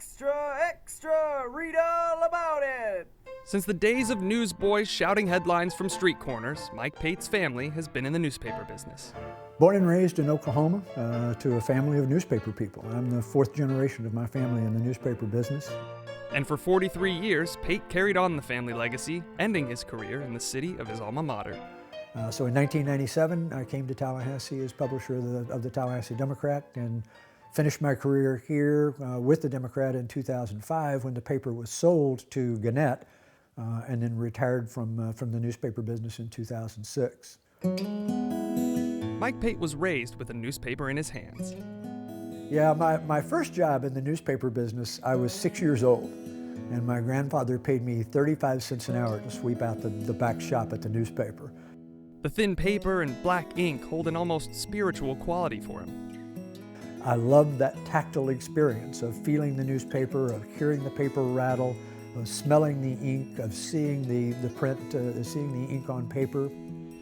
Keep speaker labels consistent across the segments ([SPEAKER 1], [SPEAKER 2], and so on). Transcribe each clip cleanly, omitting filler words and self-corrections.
[SPEAKER 1] Extra, extra, read all about it!
[SPEAKER 2] Since the days of newsboys shouting headlines from street corners, Mike Pate's family has been in the newspaper business.
[SPEAKER 3] Born and raised in Oklahoma to a family of newspaper people. I'm the fourth generation of my family in the newspaper business.
[SPEAKER 2] And for 43 years, Pate carried on the family legacy, ending his career in the city of his alma mater.
[SPEAKER 3] So in 1997, I came to Tallahassee as publisher of the Tallahassee Democrat and finished my career here with the Democrat in 2005 when the paper was sold to Gannett, and then retired from the newspaper business in 2006.
[SPEAKER 2] Mike Pate was raised with a newspaper in his hands.
[SPEAKER 3] Yeah, my first job in the newspaper business, I was 6 years old, and my grandfather paid me 35 cents an hour to sweep out the back shop at the newspaper.
[SPEAKER 2] The thin paper and black ink hold an almost spiritual quality for him.
[SPEAKER 3] I loved that tactile experience of feeling the newspaper, of hearing the paper rattle, of smelling the ink, of seeing the print, seeing the ink on paper.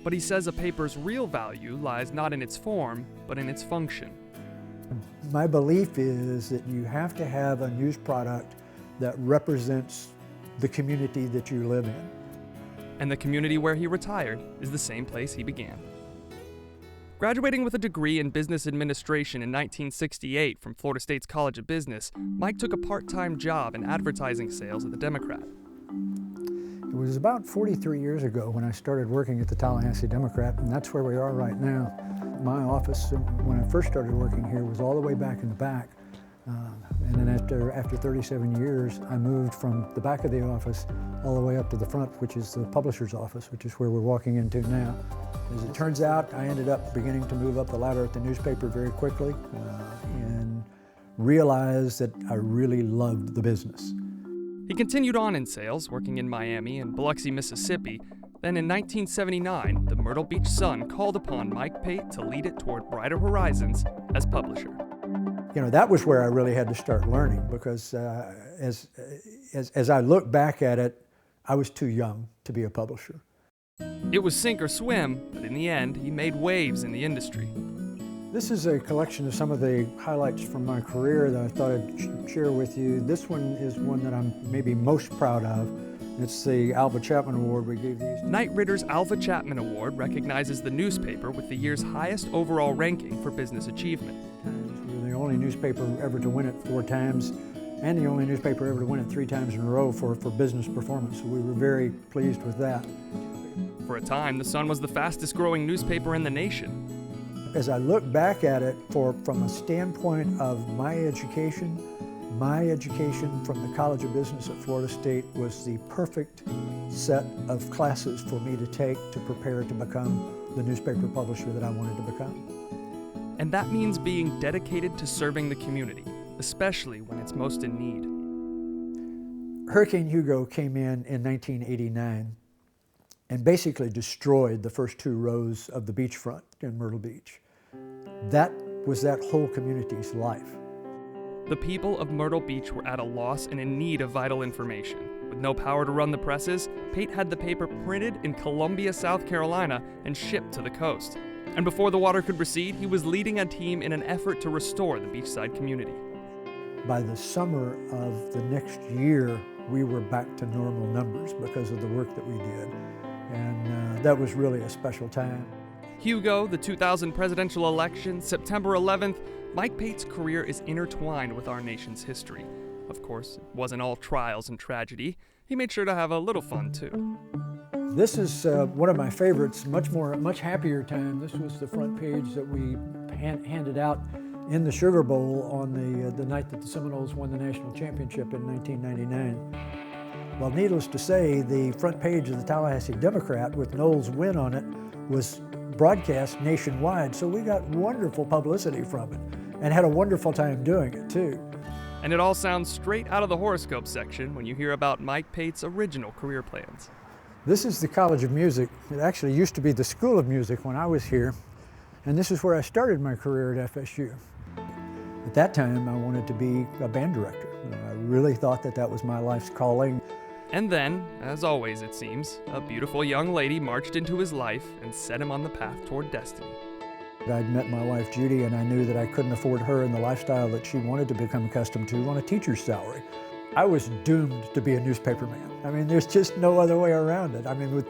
[SPEAKER 2] But he says a paper's real value lies not in its form, but in its function.
[SPEAKER 3] My belief is that you have to have a news product that represents the community that you live in.
[SPEAKER 2] And the community where he retired is the same place he began. Graduating with a degree in business administration in 1968 from Florida State's College of Business, Mike took a part-time job in advertising sales at the Democrat.
[SPEAKER 3] It was about 43 years ago when I started working at the Tallahassee Democrat, and that's where we are right now. My office, when I first started working here, was all the way back in the back. And then after 37 years, I moved from the back of the office all the way up to the front, which is the publisher's office, which is where we're walking into now. As it turns out, I ended up beginning to move up the ladder at the newspaper very quickly and realized that I really loved the business.
[SPEAKER 2] He continued on in sales, working in Miami and Biloxi, Mississippi. Then in 1979, the Myrtle Beach Sun called upon Mike Pate to lead it toward brighter horizons as publisher.
[SPEAKER 3] You know, that was where I really had to start learning because as I look back at it, I was too young to be a publisher.
[SPEAKER 2] It was sink or swim, but in the end, he made waves in the industry.
[SPEAKER 3] This is a collection of some of the highlights from my career that I thought I'd share with you. This one is one that I'm maybe most proud of. It's the Alva Chapman Award we gave these.
[SPEAKER 2] Knight Ritter's Alva Chapman Award recognizes the newspaper with the year's highest overall ranking for business achievement.
[SPEAKER 3] We're the only newspaper ever to win it 4 times, and the only newspaper ever to win it 3 times in a row for business performance. So we were very pleased with that.
[SPEAKER 2] For a time, the Sun was the fastest growing newspaper in the nation.
[SPEAKER 3] As I look back at it from a standpoint of my education from the College of Business at Florida State was the perfect set of classes for me to take to prepare to become the newspaper publisher that I wanted to become.
[SPEAKER 2] And that means being dedicated to serving the community, especially when it's most in need.
[SPEAKER 3] Hurricane Hugo came in 1989 and basically destroyed the first 2 rows of the beachfront in Myrtle Beach. That was that whole community's life.
[SPEAKER 2] The people of Myrtle Beach were at a loss and in need of vital information. With no power to run the presses, Pate had the paper printed in Columbia, South Carolina, and shipped to the coast. And before the water could recede, he was leading a team in an effort to restore the beachside community.
[SPEAKER 3] By the summer of the next year, we were back to normal numbers because of the work that we did. And that was really a special time.
[SPEAKER 2] Hugo, the 2000 presidential election, September 11th, Mike Pate's career is intertwined with our nation's history. Of course, it wasn't all trials and tragedy. He made sure to have a little fun, too.
[SPEAKER 3] This is one of my favorites, much happier time. This was the front page that we handed out in the Sugar Bowl on the night that the Seminoles won the national championship in 1999. Well, needless to say, the front page of the Tallahassee Democrat with Noles' win on it was broadcast nationwide, so we got wonderful publicity from it and had a wonderful time doing it, too.
[SPEAKER 2] And it all sounds straight out of the horoscope section when you hear about Mike Pate's original career plans.
[SPEAKER 3] This is the College of Music. It actually used to be the School of Music when I was here, and this is where I started my career at FSU. At that time, I wanted to be a band director. I really thought that was my life's calling.
[SPEAKER 2] And then, as always it seems, a beautiful young lady marched into his life and set him on the path toward destiny.
[SPEAKER 3] I'd met my wife Judy, and I knew that I couldn't afford her and the lifestyle that she wanted to become accustomed to on a teacher's salary. I was doomed to be a newspaperman. I mean, there's just no other way around it. I mean,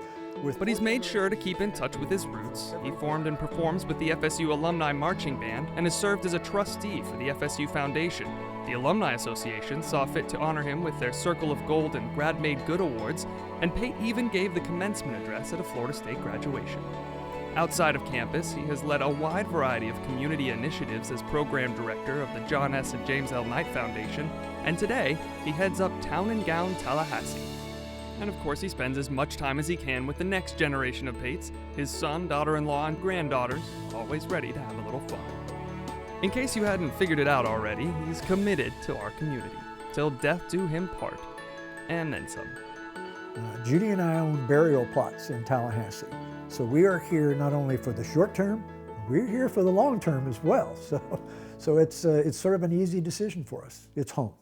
[SPEAKER 2] But he's made sure to keep in touch with his roots. He formed and performs with the FSU Alumni Marching Band and has served as a trustee for the FSU Foundation. The Alumni Association saw fit to honor him with their Circle of Gold and Grad Made Good awards, and Pate even gave the commencement address at a Florida State graduation. Outside of campus, he has led a wide variety of community initiatives as program director of the John S. and James L. Knight Foundation, and today he heads up Town and Gown, Tallahassee. And of course, he spends as much time as he can with the next generation of Pates, his son, daughter-in-law, and granddaughters, always ready to have a little fun. In case you hadn't figured it out already, he's committed to our community, till death do him part, and then some.
[SPEAKER 3] Judy and I own burial plots in Tallahassee. So we are here not only for the short term, we're here for the long term as well. So it's sort of an easy decision for us. It's home.